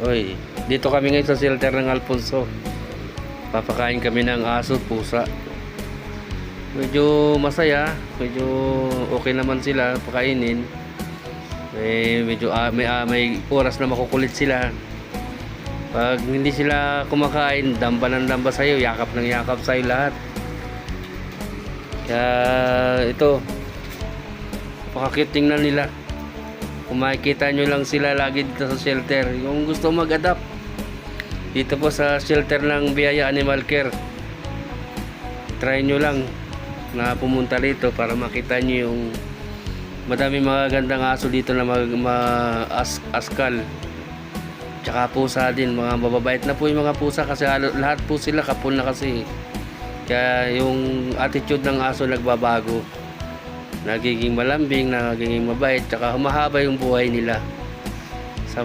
Oy, dito kami ngayon sa shelter ng Alfonso. Papakain kami ng aso, pusa. Medyo masaya, medyo okay naman sila pakainin. Medyo may oras na makukulit sila. Pag hindi sila kumakain, damba ng damba sa'yo, yakap ng yakap sa'yo lahat. Kaya ito, pakakit tingnan nila. Kung makikita nyo lang sila lagi dito sa shelter, yung gusto mag-adapt dito po sa shelter ng Biyaya Animal Care, try nyo lang na pumunta rito para makita nyo yung madami magagandang aso dito na askal, tsaka pusa din, mga mababait na po yung mga pusa kasi lahat po sila kapon na kasi, kaya yung attitude ng aso nagbabago, nagiging malambing, nagiging mabait, tsaka humahaba yung buhay nila sa